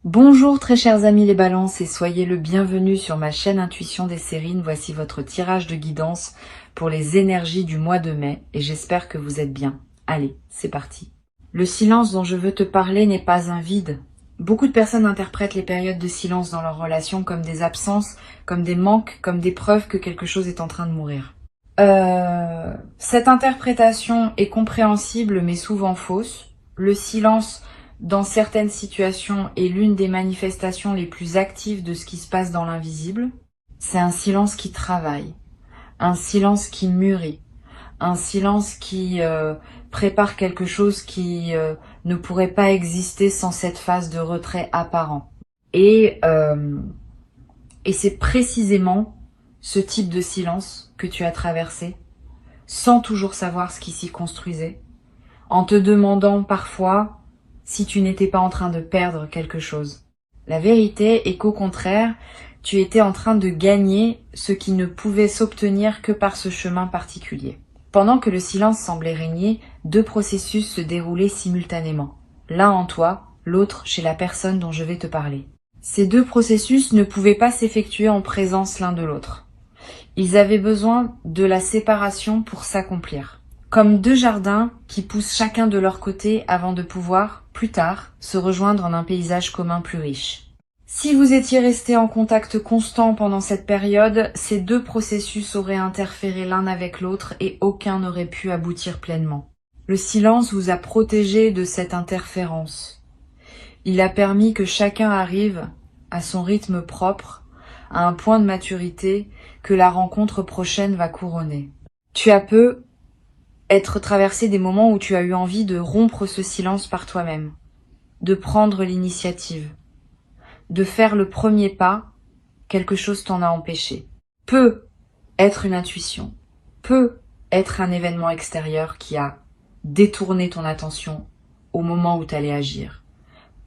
Bonjour très chers amis les balances et soyez le bienvenu sur ma chaîne Intuition des Sérines. Voici votre tirage de guidance pour les énergies du mois de mai et j'espère que vous êtes bien. Allez, c'est parti. Le silence dont je veux te parler n'est pas un vide. Beaucoup de personnes interprètent les périodes de silence dans leur relation comme des absences, comme des manques, comme des preuves que quelque chose est en train de mourir. Cette interprétation est compréhensible mais souvent fausse. Le silence dans certaines situations est l'une des manifestations les plus actives de ce qui se passe dans l'invisible. C'est un silence qui travaille, un silence qui mûrit, un silence qui prépare quelque chose qui ne pourrait pas exister sans cette phase de retrait apparent. Et c'est précisément ce type de silence que tu as traversé, sans toujours savoir ce qui s'y construisait, en te demandant parfois si tu n'étais pas en train de perdre quelque chose. La vérité est qu'au contraire, tu étais en train de gagner ce qui ne pouvait s'obtenir que par ce chemin particulier. Pendant que le silence semblait régner, deux processus se déroulaient simultanément. L'un en toi, l'autre chez la personne dont je vais te parler. Ces deux processus ne pouvaient pas s'effectuer en présence l'un de l'autre. Ils avaient besoin de la séparation pour s'accomplir. Comme deux jardins qui poussent chacun de leur côté avant de pouvoir, plus tard, se rejoindre en un paysage commun plus riche. Si vous étiez restés en contact constant pendant cette période, ces deux processus auraient interféré l'un avec l'autre et aucun n'aurait pu aboutir pleinement. Le silence vous a protégé de cette interférence. Il a permis que chacun arrive à son rythme propre, à un point de maturité que la rencontre prochaine va couronner. Tu as peu être traversé des moments où tu as eu envie de rompre ce silence par toi-même, de prendre l'initiative, de faire le premier pas, quelque chose t'en a empêché. Peut être une intuition, peut être un événement extérieur qui a détourné ton attention au moment où tu allais agir,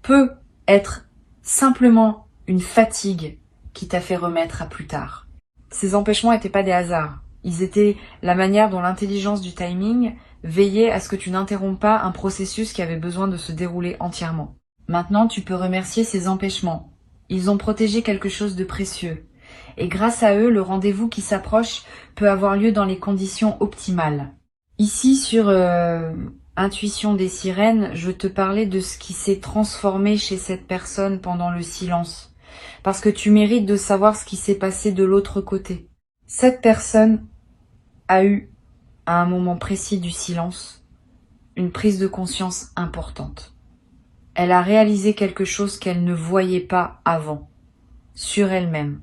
peut être simplement une fatigue qui t'a fait remettre à plus tard. Ces empêchements n'étaient pas des hasards. Ils étaient la manière dont l'intelligence du timing veillait à ce que tu n'interromps pas un processus qui avait besoin de se dérouler entièrement. Maintenant, tu peux remercier ces empêchements. Ils ont protégé quelque chose de précieux. Et grâce à eux, le rendez-vous qui s'approche peut avoir lieu dans les conditions optimales. Ici, sur Intuition des Sirènes, je te parlais de ce qui s'est transformé chez cette personne pendant le silence. Parce que tu mérites de savoir ce qui s'est passé de l'autre côté. Cette personne a eu, à un moment précis du silence, une prise de conscience importante. Elle a réalisé quelque chose qu'elle ne voyait pas avant, sur elle-même,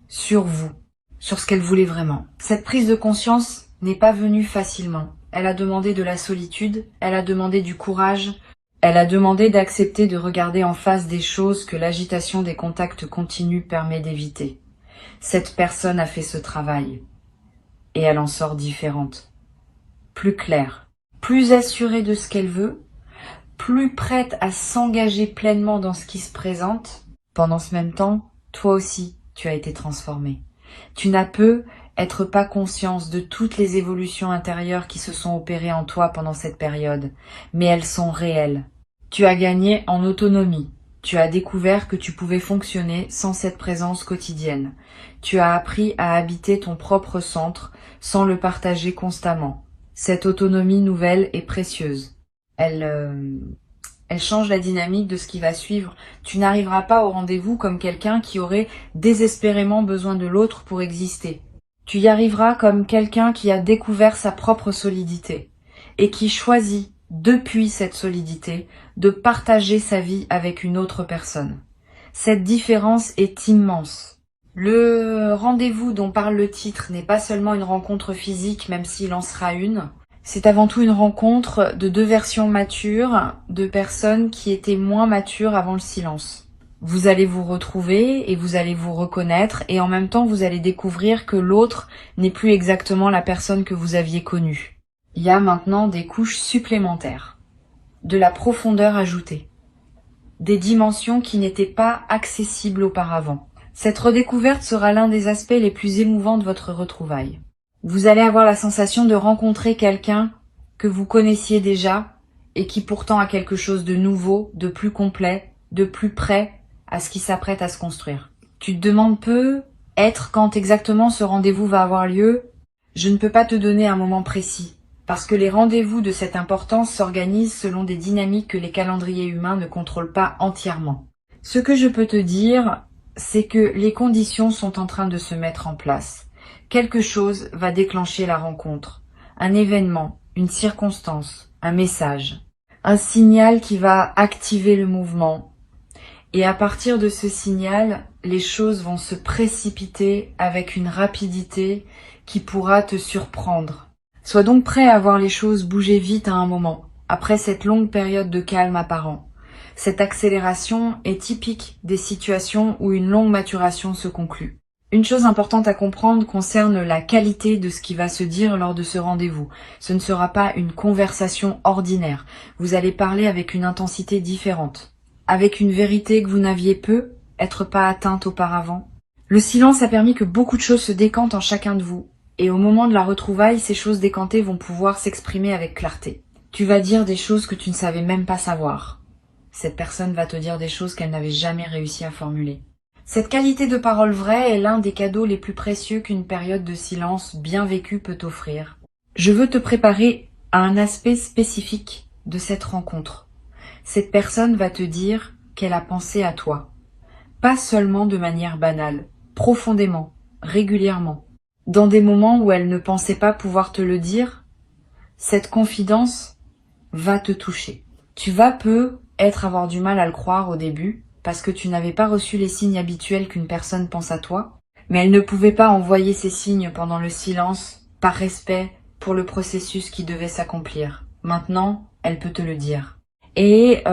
sur vous, sur ce qu'elle voulait vraiment. Cette prise de conscience n'est pas venue facilement. Elle a demandé de la solitude, elle a demandé du courage, elle a demandé d'accepter de regarder en face des choses que l'agitation des contacts continus permet d'éviter. Cette personne a fait ce travail. Et elle en sort différente. Plus claire, plus assurée de ce qu'elle veut, plus prête à s'engager pleinement dans ce qui se présente. Pendant ce même temps, toi aussi, tu as été transformé. Tu n'as peu être pas conscience de toutes les évolutions intérieures qui se sont opérées en toi pendant cette période, mais elles sont réelles. Tu as gagné en autonomie. Tu as découvert que tu pouvais fonctionner sans cette présence quotidienne. Tu as appris à habiter ton propre centre sans le partager constamment. Cette autonomie nouvelle est précieuse. Elle change la dynamique de ce qui va suivre. Tu n'arriveras pas au rendez-vous comme quelqu'un qui aurait désespérément besoin de l'autre pour exister. Tu y arriveras comme quelqu'un qui a découvert sa propre solidité et qui choisit, depuis cette solidité, de partager sa vie avec une autre personne. Cette différence est immense. Le rendez-vous dont parle le titre n'est pas seulement une rencontre physique, même s'il en sera une. C'est avant tout une rencontre de deux versions matures, de personnes qui étaient moins matures avant le silence. Vous allez vous retrouver et vous allez vous reconnaître et en même temps vous allez découvrir que l'autre n'est plus exactement la personne que vous aviez connue. Il y a maintenant des couches supplémentaires, de la profondeur ajoutée, des dimensions qui n'étaient pas accessibles auparavant. Cette redécouverte sera l'un des aspects les plus émouvants de votre retrouvaille. Vous allez avoir la sensation de rencontrer quelqu'un que vous connaissiez déjà et qui pourtant a quelque chose de nouveau, de plus complet, de plus près à ce qui s'apprête à se construire. Tu te demandes peu être quand exactement ce rendez-vous va avoir lieu. Je ne peux pas te donner un moment précis, parce que les rendez-vous de cette importance s'organisent selon des dynamiques que les calendriers humains ne contrôlent pas entièrement. Ce que je peux te dire, c'est que les conditions sont en train de se mettre en place. Quelque chose va déclencher la rencontre. Un événement, une circonstance, un message. Un signal qui va activer le mouvement. Et à partir de ce signal, les choses vont se précipiter avec une rapidité qui pourra te surprendre. Sois donc prêt à voir les choses bouger vite à un moment, après cette longue période de calme apparent. Cette accélération est typique des situations où une longue maturation se conclut. Une chose importante à comprendre concerne la qualité de ce qui va se dire lors de ce rendez-vous. Ce ne sera pas une conversation ordinaire. Vous allez parler avec une intensité différente, avec une vérité que vous n'aviez peut-être pas atteinte auparavant. Le silence a permis que beaucoup de choses se décantent en chacun de vous. Et au moment de la retrouvaille, ces choses décantées vont pouvoir s'exprimer avec clarté. Tu vas dire des choses que tu ne savais même pas savoir. Cette personne va te dire des choses qu'elle n'avait jamais réussi à formuler. Cette qualité de parole vraie est l'un des cadeaux les plus précieux qu'une période de silence bien vécue peut offrir. Je veux te préparer à un aspect spécifique de cette rencontre. Cette personne va te dire qu'elle a pensé à toi. Pas seulement de manière banale, profondément, régulièrement. Dans des moments où elle ne pensait pas pouvoir te le dire, cette confidence va te toucher. Tu vas peut-être avoir du mal à le croire au début, parce que tu n'avais pas reçu les signes habituels qu'une personne pense à toi, mais elle ne pouvait pas envoyer ces signes pendant le silence, par respect pour le processus qui devait s'accomplir. Maintenant, elle peut te le dire. Et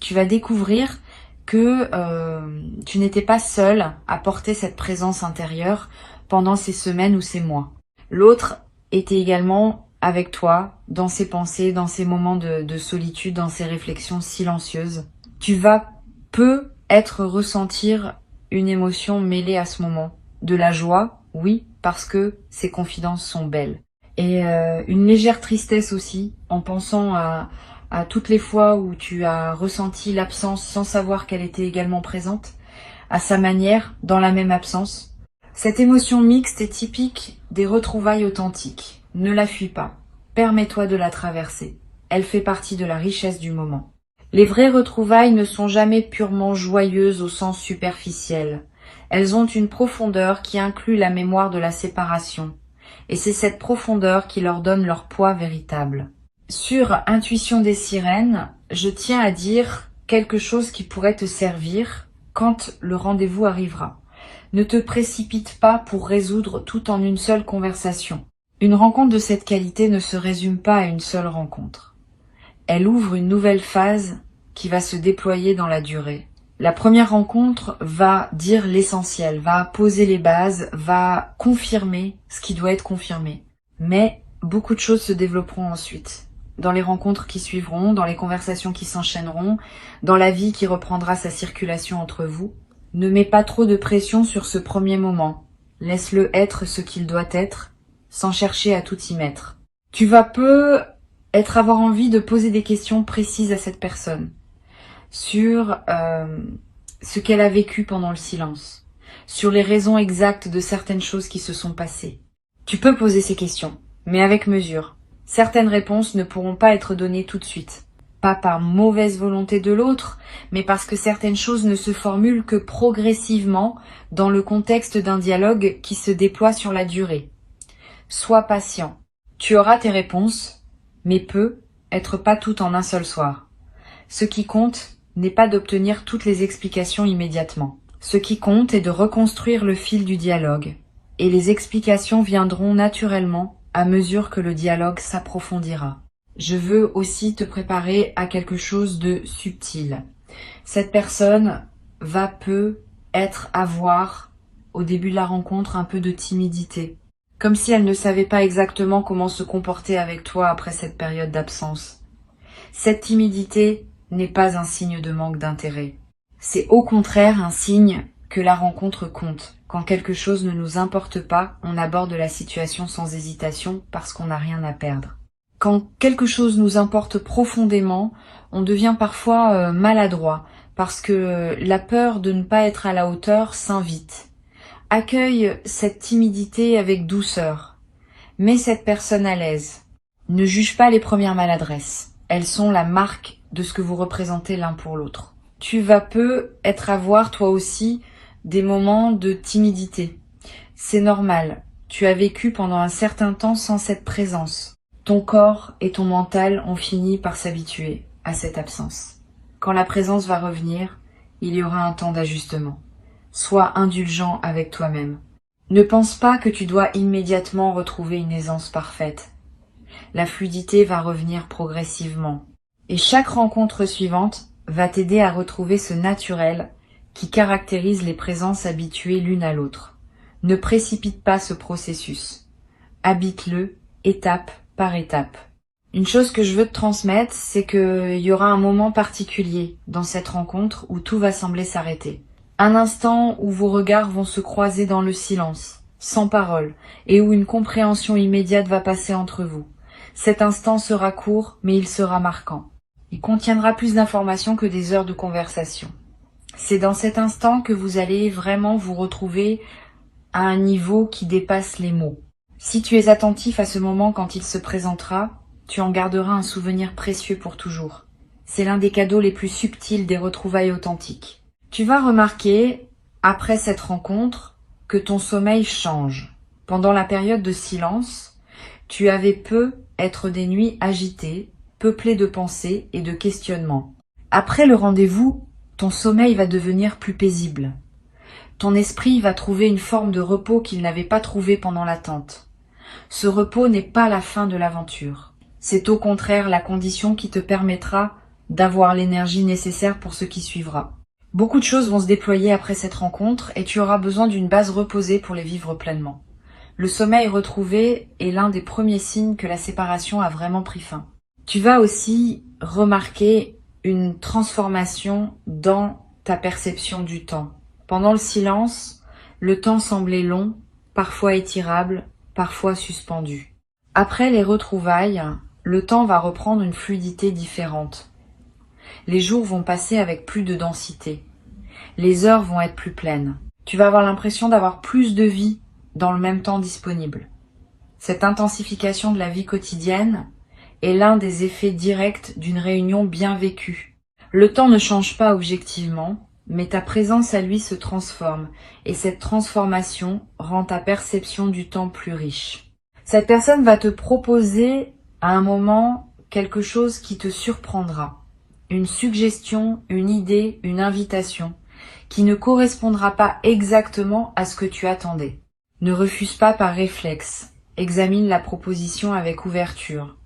tu vas découvrir que tu n'étais pas seule à porter cette présence intérieure pendant ces semaines ou ces mois. L'autre était également avec toi, dans ses pensées, dans ces moments de solitude, dans ces réflexions silencieuses. Tu vas peut-être ressentir une émotion mêlée à ce moment. De la joie, oui, parce que ces confidences sont belles. Et une légère tristesse aussi, en pensant à toutes les fois où tu as ressenti l'absence sans savoir qu'elle était également présente, à sa manière, dans la même absence. Cette émotion mixte est typique des retrouvailles authentiques. Ne la fuis pas. Permets-toi de la traverser. Elle fait partie de la richesse du moment. Les vraies retrouvailles ne sont jamais purement joyeuses au sens superficiel. Elles ont une profondeur qui inclut la mémoire de la séparation. Et c'est cette profondeur qui leur donne leur poids véritable. Sur Intuition des sirènes, je tiens à dire quelque chose qui pourrait te servir quand le rendez-vous arrivera. Ne te précipite pas pour résoudre tout en une seule conversation. Une rencontre de cette qualité ne se résume pas à une seule rencontre. Elle ouvre une nouvelle phase qui va se déployer dans la durée. La première rencontre va dire l'essentiel, va poser les bases, va confirmer ce qui doit être confirmé. Mais beaucoup de choses se développeront ensuite. Dans les rencontres qui suivront, dans les conversations qui s'enchaîneront, dans la vie qui reprendra sa circulation entre vous. Ne mets pas trop de pression sur ce premier moment. Laisse-le être ce qu'il doit être, sans chercher à tout y mettre. Tu vas peut-être avoir envie de poser des questions précises à cette personne sur ce qu'elle a vécu pendant le silence, sur les raisons exactes de certaines choses qui se sont passées. Tu peux poser ces questions, mais avec mesure. Certaines réponses ne pourront pas être données tout de suite. Pas par mauvaise volonté de l'autre, mais parce que certaines choses ne se formulent que progressivement dans le contexte d'un dialogue qui se déploie sur la durée. Sois patient. Tu auras tes réponses, mais peut-être pas toutes en un seul soir. Ce qui compte n'est pas d'obtenir toutes les explications immédiatement. Ce qui compte est de reconstruire le fil du dialogue, et les explications viendront naturellement à mesure que le dialogue s'approfondira. Je veux aussi te préparer à quelque chose de subtil. Cette personne va peut-être avoir, au début de la rencontre, un peu de timidité. Comme si elle ne savait pas exactement comment se comporter avec toi après cette période d'absence. Cette timidité n'est pas un signe de manque d'intérêt. C'est au contraire un signe que la rencontre compte. Quand quelque chose ne nous importe pas, on aborde la situation sans hésitation parce qu'on n'a rien à perdre. Quand quelque chose nous importe profondément, on devient parfois maladroit parce que la peur de ne pas être à la hauteur s'invite. Accueille cette timidité avec douceur. Mets cette personne à l'aise. Ne juge pas les premières maladresses. Elles sont la marque de ce que vous représentez l'un pour l'autre. Tu vas peu être à voir toi aussi des moments de timidité. C'est normal. Tu as vécu pendant un certain temps sans cette présence. Ton corps et ton mental ont fini par s'habituer à cette absence. Quand la présence va revenir, il y aura un temps d'ajustement. Sois indulgent avec toi-même. Ne pense pas que tu dois immédiatement retrouver une aisance parfaite. La fluidité va revenir progressivement. Et chaque rencontre suivante va t'aider à retrouver ce naturel qui caractérise les présences habituées l'une à l'autre. Ne précipite pas ce processus. Habite-le étape par étape. Une chose que je veux te transmettre, c'est qu'il y aura un moment particulier dans cette rencontre où tout va sembler s'arrêter. Un instant où vos regards vont se croiser dans le silence, sans parole, et où une compréhension immédiate va passer entre vous. Cet instant sera court, mais il sera marquant. Il contiendra plus d'informations que des heures de conversation. C'est dans cet instant que vous allez vraiment vous retrouver à un niveau qui dépasse les mots. Si tu es attentif à ce moment quand il se présentera, tu en garderas un souvenir précieux pour toujours. C'est l'un des cadeaux les plus subtils des retrouvailles authentiques. Tu vas remarquer, après cette rencontre, que ton sommeil change. Pendant la période de silence, tu avais être des nuits agitées, peuplées de pensées et de questionnements. Après le rendez-vous, ton sommeil va devenir plus paisible. Ton esprit va trouver une forme de repos qu'il n'avait pas trouvé pendant l'attente. Ce repos n'est pas la fin de l'aventure. C'est au contraire la condition qui te permettra d'avoir l'énergie nécessaire pour ce qui suivra. Beaucoup de choses vont se déployer après cette rencontre et tu auras besoin d'une base reposée pour les vivre pleinement. Le sommeil retrouvé est l'un des premiers signes que la séparation a vraiment pris fin. Tu vas aussi remarquer une transformation dans ta perception du temps. Pendant le silence, le temps semblait long, parfois étirable, parfois suspendu. Après les retrouvailles, le temps va reprendre une fluidité différente. Les jours vont passer avec plus de densité. Les heures vont être plus pleines. Tu vas avoir l'impression d'avoir plus de vie dans le même temps disponible. Cette intensification de la vie quotidienne est l'un des effets directs d'une réunion bien vécue. Le temps ne change pas objectivement, mais ta présence à lui se transforme, et cette transformation rend ta perception du temps plus riche. Cette personne va te proposer à un moment quelque chose qui te surprendra. Une suggestion, une idée, une invitation, qui ne correspondra pas exactement à ce que tu attendais. Ne refuse pas par réflexe, examine la proposition avec ouverture.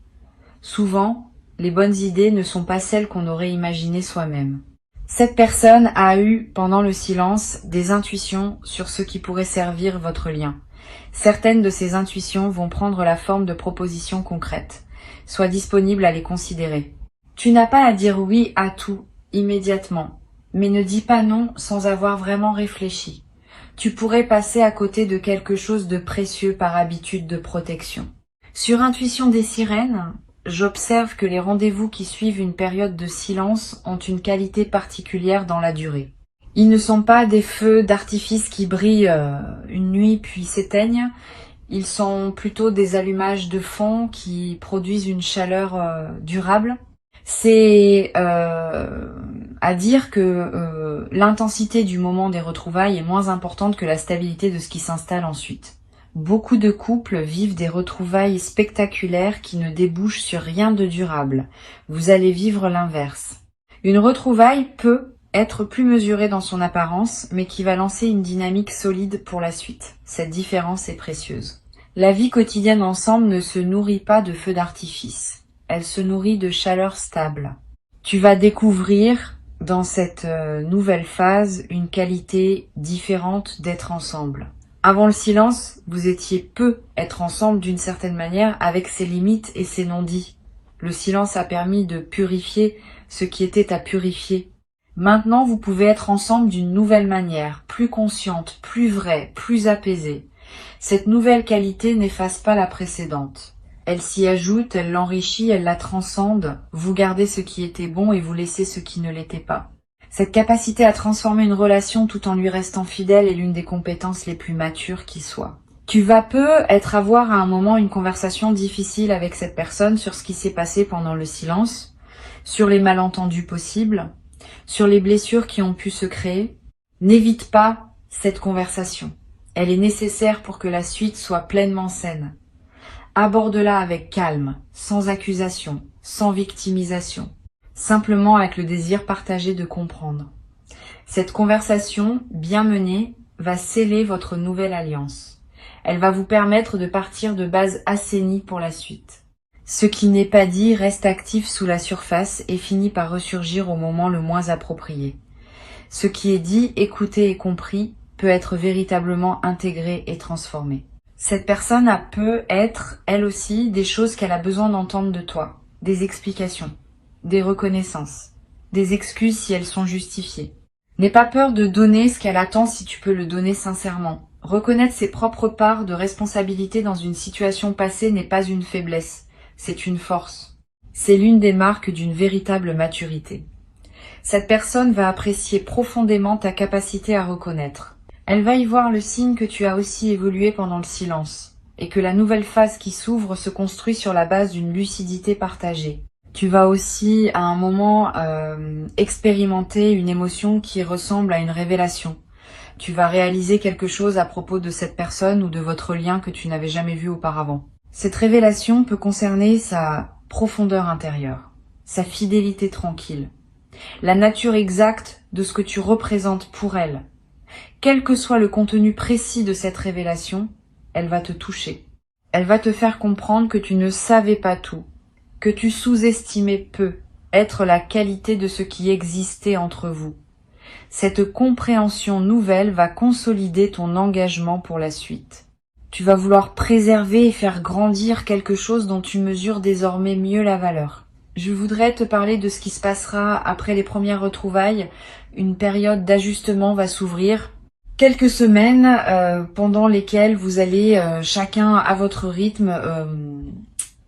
Souvent, les bonnes idées ne sont pas celles qu'on aurait imaginées soi-même. Cette personne a eu, pendant le silence, des intuitions sur ce qui pourrait servir votre lien. Certaines de ces intuitions vont prendre la forme de propositions concrètes. Sois disponible à les considérer. Tu n'as pas à dire oui à tout, immédiatement, mais ne dis pas non sans avoir vraiment réfléchi. Tu pourrais passer à côté de quelque chose de précieux par habitude de protection. Sur Intuition des sirènes, j'observe que les rendez-vous qui suivent une période de silence ont une qualité particulière dans la durée. Ils ne sont pas des feux d'artifice qui brillent une nuit puis s'éteignent. Ils sont plutôt des allumages de fond qui produisent une chaleur durable. C'est à dire que l'intensité du moment des retrouvailles est moins importante que la stabilité de ce qui s'installe ensuite. Beaucoup de couples vivent des retrouvailles spectaculaires qui ne débouchent sur rien de durable. Vous allez vivre l'inverse. Une retrouvaille peut être plus mesurée dans son apparence, mais qui va lancer une dynamique solide pour la suite. Cette différence est précieuse. La vie quotidienne ensemble ne se nourrit pas de feux d'artifice. Elle se nourrit de chaleur stable. Tu vas découvrir dans cette nouvelle phase une qualité différente d'être ensemble. Avant le silence, vous étiez peu être ensemble d'une certaine manière avec ses limites et ses non-dits. Le silence a permis de purifier ce qui était à purifier. Maintenant, vous pouvez être ensemble d'une nouvelle manière, plus consciente, plus vraie, plus apaisée. Cette nouvelle qualité n'efface pas la précédente. Elle s'y ajoute, elle l'enrichit, elle la transcende. Vous gardez ce qui était bon et vous laissez ce qui ne l'était pas. Cette capacité à transformer une relation tout en lui restant fidèle est l'une des compétences les plus matures qui soient. Tu vas peut-être avoir à un moment une conversation difficile avec cette personne sur ce qui s'est passé pendant le silence, sur les malentendus possibles, sur les blessures qui ont pu se créer. N'évite pas cette conversation. Elle est nécessaire pour que la suite soit pleinement saine. Aborde-la avec calme, sans accusation, sans victimisation, simplement avec le désir partagé de comprendre. Cette conversation, bien menée, va sceller votre nouvelle alliance. Elle va vous permettre de partir de bases assainies pour la suite. Ce qui n'est pas dit reste actif sous la surface et finit par ressurgir au moment le moins approprié. Ce qui est dit, écouté et compris peut être véritablement intégré et transformé. Cette personne peut être, elle aussi, des choses qu'elle a besoin d'entendre de toi, des explications, des reconnaissances, des excuses si elles sont justifiées. N'aie pas peur de donner ce qu'elle attend si tu peux le donner sincèrement. Reconnaître ses propres parts de responsabilité dans une situation passée n'est pas une faiblesse, c'est une force. C'est l'une des marques d'une véritable maturité. Cette personne va apprécier profondément ta capacité à reconnaître. Elle va y voir le signe que tu as aussi évolué pendant le silence, et que la nouvelle phase qui s'ouvre se construit sur la base d'une lucidité partagée. Tu vas aussi, à un moment, expérimenter une émotion qui ressemble à une révélation. Tu vas réaliser quelque chose à propos de cette personne ou de votre lien que tu n'avais jamais vu auparavant. Cette révélation peut concerner sa profondeur intérieure, sa fidélité tranquille, la nature exacte de ce que tu représentes pour elle. Quel que soit le contenu précis de cette révélation, elle va te toucher. Elle va te faire comprendre que tu ne savais pas tout, que tu sous-estimais peu être la qualité de ce qui existait entre vous. Cette compréhension nouvelle va consolider ton engagement pour la suite. Tu vas vouloir préserver et faire grandir quelque chose dont tu mesures désormais mieux la valeur. Je voudrais te parler de ce qui se passera après les premières retrouvailles. Une période d'ajustement va s'ouvrir. Quelques semaines pendant lesquelles vous allez chacun à votre rythme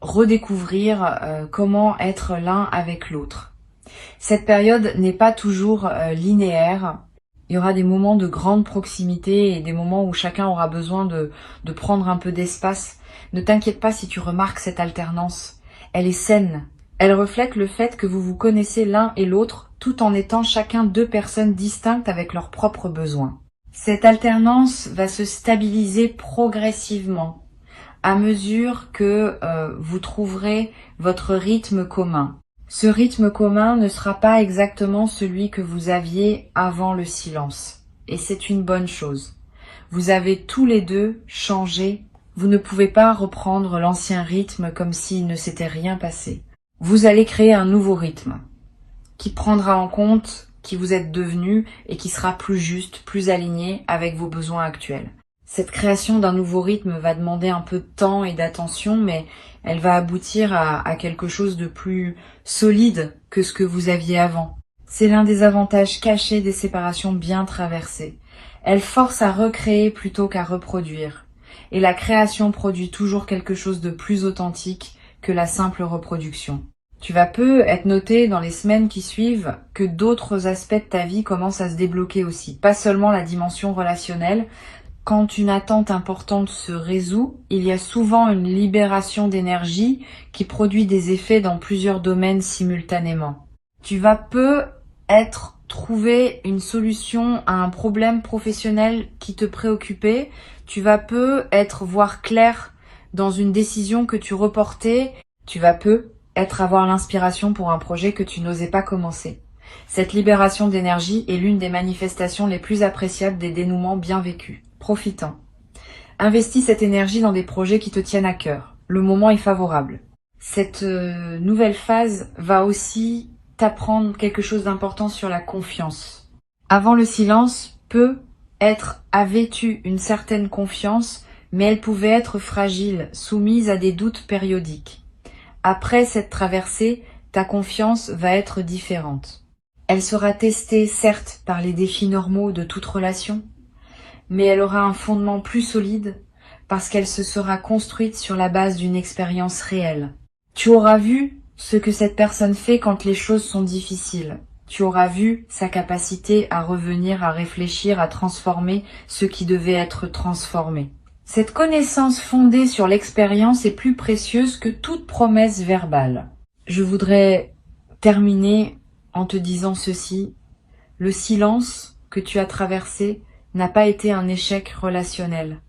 redécouvrir comment être l'un avec l'autre. Cette période n'est pas toujours linéaire. Il y aura des moments de grande proximité et des moments où chacun aura besoin de prendre un peu d'espace. Ne t'inquiète pas si tu remarques cette alternance. Elle est saine. Elle reflète le fait que vous vous connaissez l'un et l'autre tout en étant chacun deux personnes distinctes avec leurs propres besoins. Cette alternance va se stabiliser progressivement à mesure que vous trouverez votre rythme commun. Ce rythme commun ne sera pas exactement celui que vous aviez avant le silence. Et c'est une bonne chose. Vous avez tous les deux changé. Vous ne pouvez pas reprendre l'ancien rythme comme s'il ne s'était rien passé. Vous allez créer un nouveau rythme qui prendra en compte qui vous êtes devenu et qui sera plus juste, plus aligné avec vos besoins actuels. Cette création d'un nouveau rythme va demander un peu de temps et d'attention, mais elle va aboutir à quelque chose de plus solide que ce que vous aviez avant. C'est l'un des avantages cachés des séparations bien traversées. Elles forcent à recréer plutôt qu'à reproduire. Et la création produit toujours quelque chose de plus authentique que la simple reproduction. Tu vas être noté dans les semaines qui suivent que d'autres aspects de ta vie commencent à se débloquer aussi. Pas seulement la dimension relationnelle. Quand une attente importante se résout, il y a souvent une libération d'énergie qui produit des effets dans plusieurs domaines simultanément. Tu vas peut-être trouver une solution à un problème professionnel qui te préoccupait. Tu vas peut-être voir clair dans une décision que tu reportais. Tu vas peut-être avoir l'inspiration pour un projet que tu n'osais pas commencer. Cette libération d'énergie est l'une des manifestations les plus appréciables des dénouements bien vécus. Profitant. Investis cette énergie dans des projets qui te tiennent à cœur. Le moment est favorable. Cette nouvelle phase va aussi t'apprendre quelque chose d'important sur la confiance. Avant le silence, avait eu une certaine confiance, mais elle pouvait être fragile, soumise à des doutes périodiques. Après cette traversée, ta confiance va être différente. Elle sera testée, certes, par les défis normaux de toute relation, mais elle aura un fondement plus solide parce qu'elle se sera construite sur la base d'une expérience réelle. Tu auras vu ce que cette personne fait quand les choses sont difficiles. Tu auras vu sa capacité à revenir, à réfléchir, à transformer ce qui devait être transformé. Cette connaissance fondée sur l'expérience est plus précieuse que toute promesse verbale. Je voudrais terminer en te disant ceci. Le silence que tu as traversé n'a pas été un échec relationnel.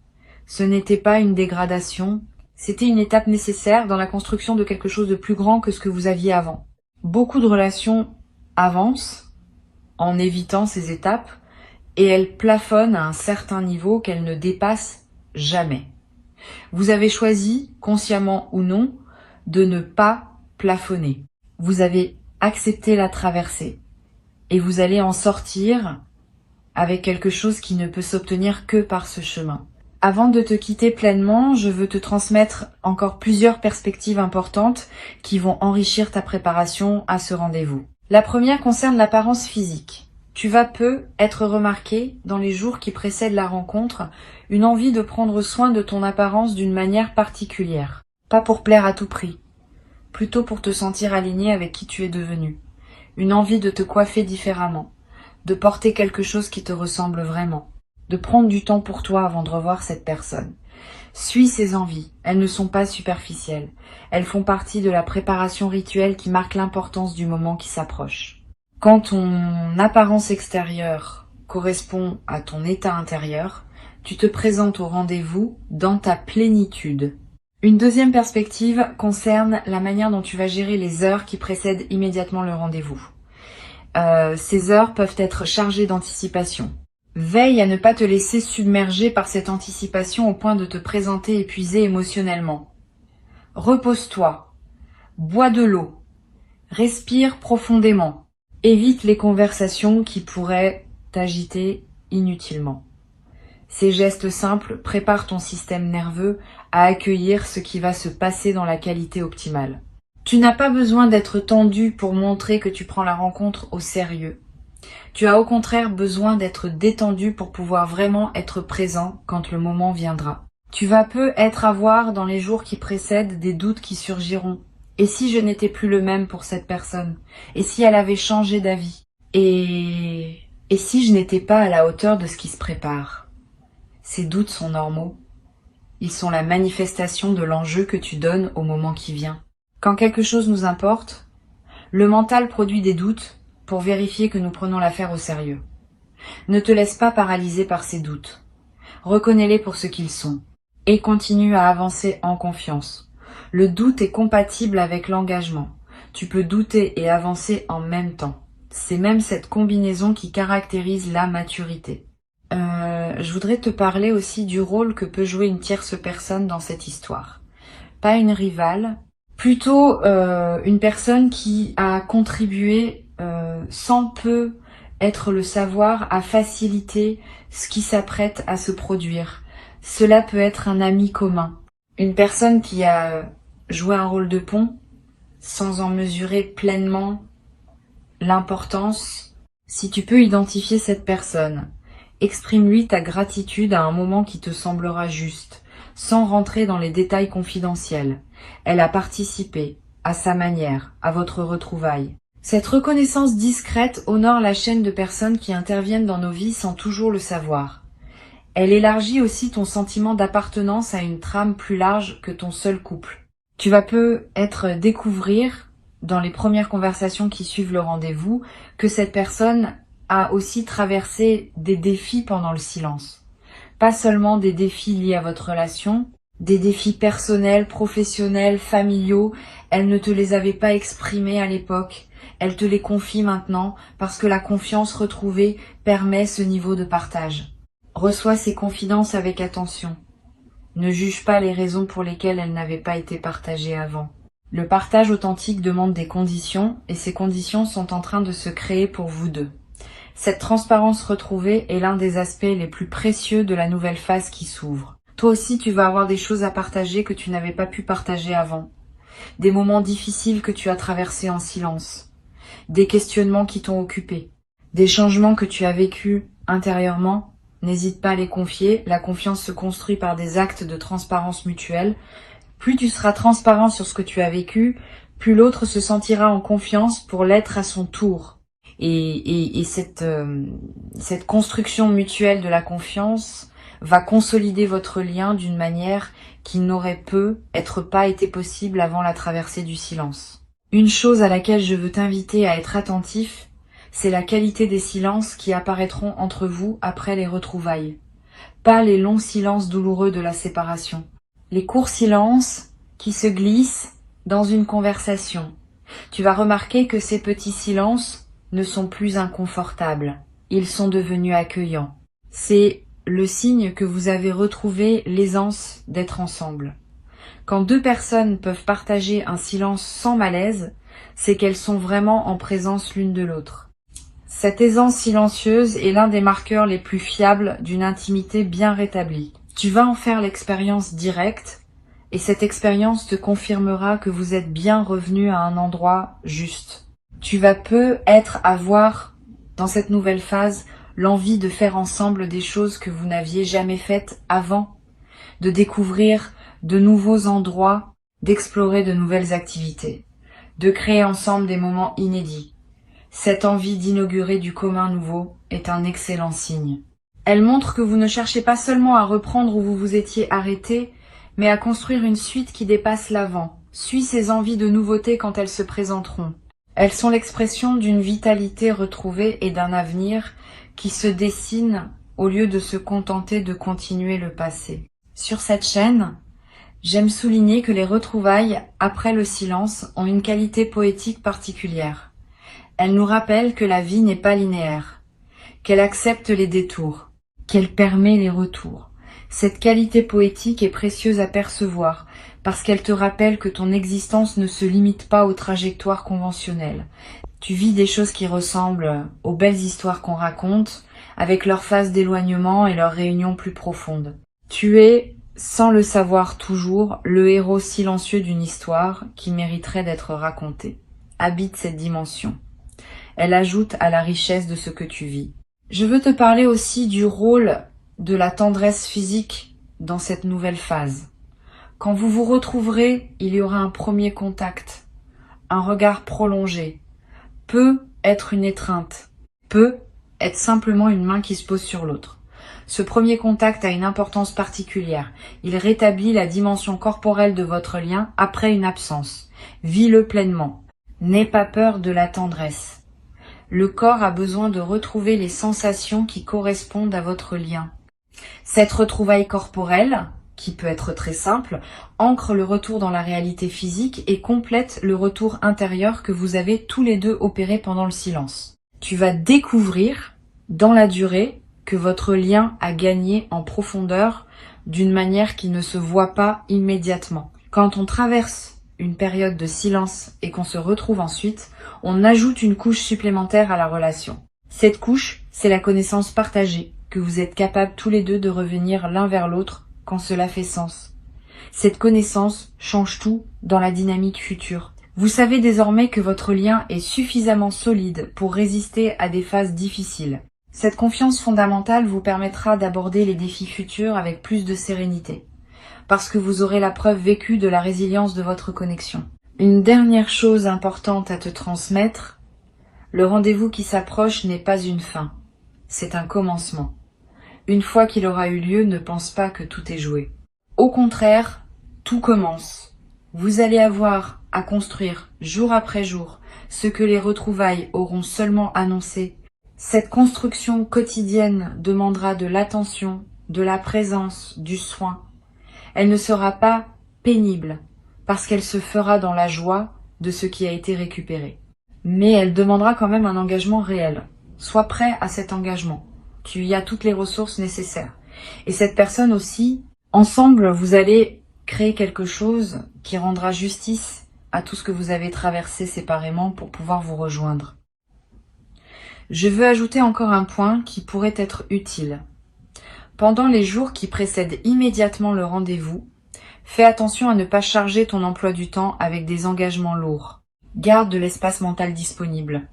Ce n'était pas une dégradation, c'était une étape nécessaire dans la construction de quelque chose de plus grand que ce que vous aviez avant. Beaucoup de relations avancent en évitant ces étapes et elles plafonnent à un certain niveau qu'elles ne dépassent jamais. Vous avez choisi, consciemment ou non, de ne pas plafonner. Vous avez accepté la traversée et vous allez en sortir avec quelque chose qui ne peut s'obtenir que par ce chemin. Avant de te quitter pleinement, je veux te transmettre encore plusieurs perspectives importantes qui vont enrichir ta préparation à ce rendez-vous. La première concerne l'apparence physique. Tu vas peu être remarqué dans les jours qui précèdent la rencontre, une envie de prendre soin de ton apparence d'une manière particulière. Pas pour plaire à tout prix, plutôt pour te sentir aligné avec qui tu es devenu. Une envie de te coiffer différemment, de porter quelque chose qui te ressemble vraiment. De prendre du temps pour toi avant de revoir cette personne. Suis ces envies, elles ne sont pas superficielles. Elles font partie de la préparation rituelle qui marque l'importance du moment qui s'approche. Quand ton apparence extérieure correspond à ton état intérieur, tu te présentes au rendez-vous dans ta plénitude. Une deuxième perspective concerne la manière dont tu vas gérer les heures qui précèdent immédiatement le rendez-vous. Ces heures peuvent être chargées d'anticipation. Veille à ne pas te laisser submerger par cette anticipation au point de te présenter épuisé émotionnellement. Repose-toi, bois de l'eau, respire profondément, évite les conversations qui pourraient t'agiter inutilement. Ces gestes simples préparent ton système nerveux à accueillir ce qui va se passer dans la qualité optimale. Tu n'as pas besoin d'être tendu pour montrer que tu prends la rencontre au sérieux. Tu as au contraire besoin d'être détendu pour pouvoir vraiment être présent quand le moment viendra. Tu vas peu être à voir dans les jours qui précèdent des doutes qui surgiront. Et si je n'étais plus le même pour cette personne? Et si elle avait changé d'avis? Et si je n'étais pas à la hauteur de ce qui se prépare? Ces doutes sont normaux. Ils sont la manifestation de l'enjeu que tu donnes au moment qui vient. Quand quelque chose nous importe, le mental produit des doutes pour vérifier que nous prenons l'affaire au sérieux. Ne te laisse pas paralyser par ces doutes. Reconnais-les pour ce qu'ils sont et continue à avancer en confiance. Le doute est compatible avec l'engagement. Tu peux douter et avancer en même temps. C'est même cette combinaison qui caractérise la maturité. Je voudrais te parler aussi du rôle que peut jouer une tierce personne dans cette histoire. Pas une rivale, plutôt une personne qui a contribué sans peu être le savoir à faciliter ce qui s'apprête à se produire. Cela peut être un ami commun, une personne qui a joué un rôle de pont sans en mesurer pleinement l'importance. Si tu peux identifier cette personne, exprime-lui ta gratitude à un moment qui te semblera juste, sans rentrer dans les détails confidentiels. Elle a participé, à sa manière, à votre retrouvaille. Cette reconnaissance discrète honore la chaîne de personnes qui interviennent dans nos vies sans toujours le savoir. Elle élargit aussi ton sentiment d'appartenance à une trame plus large que ton seul couple. Tu vas peut-être découvrir, dans les premières conversations qui suivent le rendez-vous, que cette personne a aussi traversé des défis pendant le silence. Pas seulement des défis liés à votre relation, des défis personnels, professionnels, familiaux, elle ne te les avait pas exprimés à l'époque. Elle te les confie maintenant parce que la confiance retrouvée permet ce niveau de partage. Reçois ces confidences avec attention. Ne juge pas les raisons pour lesquelles elles n'avaient pas été partagées avant. Le partage authentique demande des conditions et ces conditions sont en train de se créer pour vous deux. Cette transparence retrouvée est l'un des aspects les plus précieux de la nouvelle phase qui s'ouvre. Toi aussi, tu vas avoir des choses à partager que tu n'avais pas pu partager avant. Des moments difficiles que tu as traversés en silence. Des questionnements qui t'ont occupé. Des changements que tu as vécus intérieurement n'hésite pas à les confier. La confiance se construit par des actes de transparence mutuelle. Plus tu seras transparent sur ce que tu as vécu, plus l'autre se sentira en confiance pour l'être à son tour. Et cette construction mutuelle de la confiance va consolider votre lien d'une manière qui n'aurait pas été possible avant la traversée du silence. Une chose à laquelle je veux t'inviter à être attentif, c'est la qualité des silences qui apparaîtront entre vous après les retrouvailles. Pas les longs silences douloureux de la séparation. Les courts silences qui se glissent dans une conversation. Tu vas remarquer que ces petits silences ne sont plus inconfortables. Ils sont devenus accueillants. C'est le signe que vous avez retrouvé l'aisance d'être ensemble. Quand deux personnes peuvent partager un silence sans malaise, c'est qu'elles sont vraiment en présence l'une de l'autre. Cette aisance silencieuse est l'un des marqueurs les plus fiables d'une intimité bien rétablie. Tu vas en faire l'expérience directe, et cette expérience te confirmera que vous êtes bien revenu à un endroit juste. Tu vas peut-être avoir, dans cette nouvelle phase, l'envie de faire ensemble des choses que vous n'aviez jamais faites avant, de découvrir de nouveaux endroits, d'explorer de nouvelles activités, de créer ensemble des moments inédits. Cette envie d'inaugurer du commun nouveau est un excellent signe. Elle montre que vous ne cherchez pas seulement à reprendre où vous vous étiez arrêté, mais à construire une suite qui dépasse l'avant. Suis ces envies de nouveauté quand elles se présenteront. Elles sont l'expression d'une vitalité retrouvée et d'un avenir qui se dessine au lieu de se contenter de continuer le passé. Sur cette chaîne, j'aime souligner que les retrouvailles après le silence ont une qualité poétique particulière. Elles nous rappellent que la vie n'est pas linéaire, qu'elle accepte les détours, qu'elle permet les retours. Cette qualité poétique est précieuse à percevoir parce qu'elle te rappelle que ton existence ne se limite pas aux trajectoires conventionnelles. Tu vis des choses qui ressemblent aux belles histoires qu'on raconte, avec leurs phases d'éloignement et leurs réunions plus profondes. Tu es, sans le savoir toujours, le héros silencieux d'une histoire qui mériterait d'être racontée. Habite cette dimension. Elle ajoute à la richesse de ce que tu vis. Je veux te parler aussi du rôle de la tendresse physique dans cette nouvelle phase. Quand vous vous retrouverez, il y aura un premier contact, un regard prolongé. Peut être une étreinte, peut être simplement une main qui se pose sur l'autre. Ce premier contact a une importance particulière. Il rétablit la dimension corporelle de votre lien après une absence. Vis-le pleinement. N'aie pas peur de la tendresse. Le corps a besoin de retrouver les sensations qui correspondent à votre lien. Cette retrouvaille corporelle, qui peut être très simple, ancre le retour dans la réalité physique et complète le retour intérieur que vous avez tous les deux opéré pendant le silence. Tu vas découvrir, dans la durée, que votre lien a gagné en profondeur d'une manière qui ne se voit pas immédiatement. Quand on traverse une période de silence et qu'on se retrouve ensuite, on ajoute une couche supplémentaire à la relation. Cette couche, c'est la connaissance partagée, que vous êtes capables tous les deux de revenir l'un vers l'autre quand cela fait sens. Cette connaissance change tout dans la dynamique future. Vous savez désormais que votre lien est suffisamment solide pour résister à des phases difficiles. Cette confiance fondamentale vous permettra d'aborder les défis futurs avec plus de sérénité, parce que vous aurez la preuve vécue de la résilience de votre connexion. Une dernière chose importante à te transmettre, le rendez-vous qui s'approche n'est pas une fin, c'est un commencement. Une fois qu'il aura eu lieu, ne pense pas que tout est joué. Au contraire, tout commence. Vous allez avoir à construire jour après jour ce que les retrouvailles auront seulement annoncé. Cette construction quotidienne demandera de l'attention, de la présence, du soin. Elle ne sera pas pénible parce qu'elle se fera dans la joie de ce qui a été récupéré. Mais elle demandera quand même un engagement réel. Sois prêt à cet engagement. Tu y as toutes les ressources nécessaires. Et cette personne aussi, ensemble, vous allez créer quelque chose qui rendra justice à tout ce que vous avez traversé séparément pour pouvoir vous rejoindre. Je veux ajouter encore un point qui pourrait être utile. Pendant les jours qui précèdent immédiatement le rendez-vous, fais attention à ne pas charger ton emploi du temps avec des engagements lourds. Garde de l'espace mental disponible.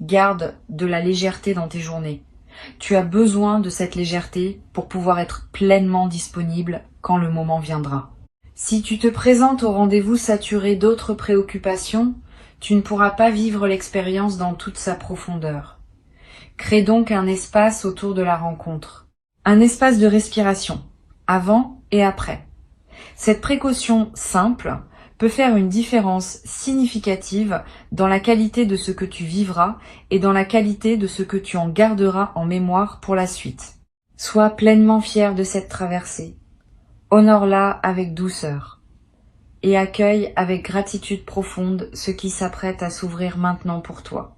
Garde de la légèreté dans tes journées. Tu as besoin de cette légèreté pour pouvoir être pleinement disponible quand le moment viendra. Si tu te présentes au rendez-vous saturé d'autres préoccupations, tu ne pourras pas vivre l'expérience dans toute sa profondeur. Crée donc un espace autour de la rencontre. Un espace de respiration, avant et après. Cette précaution simple peut faire une différence significative dans la qualité de ce que tu vivras et dans la qualité de ce que tu en garderas en mémoire pour la suite. Sois pleinement fier de cette traversée. Honore-la avec douceur et accueille avec gratitude profonde ce qui s'apprête à s'ouvrir maintenant pour toi.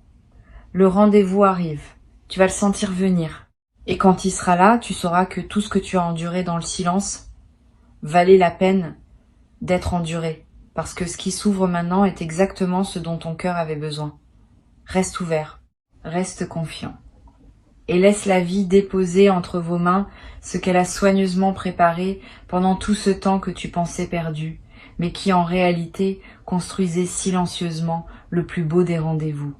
Le rendez-vous arrive, tu vas le sentir venir. Et quand il sera là, tu sauras que tout ce que tu as enduré dans le silence valait la peine d'être enduré, parce que ce qui s'ouvre maintenant est exactement ce dont ton cœur avait besoin. Reste ouvert, reste confiant, et laisse la vie déposer entre vos mains ce qu'elle a soigneusement préparé pendant tout ce temps que tu pensais perdu, mais qui en réalité construisait silencieusement le plus beau des rendez-vous.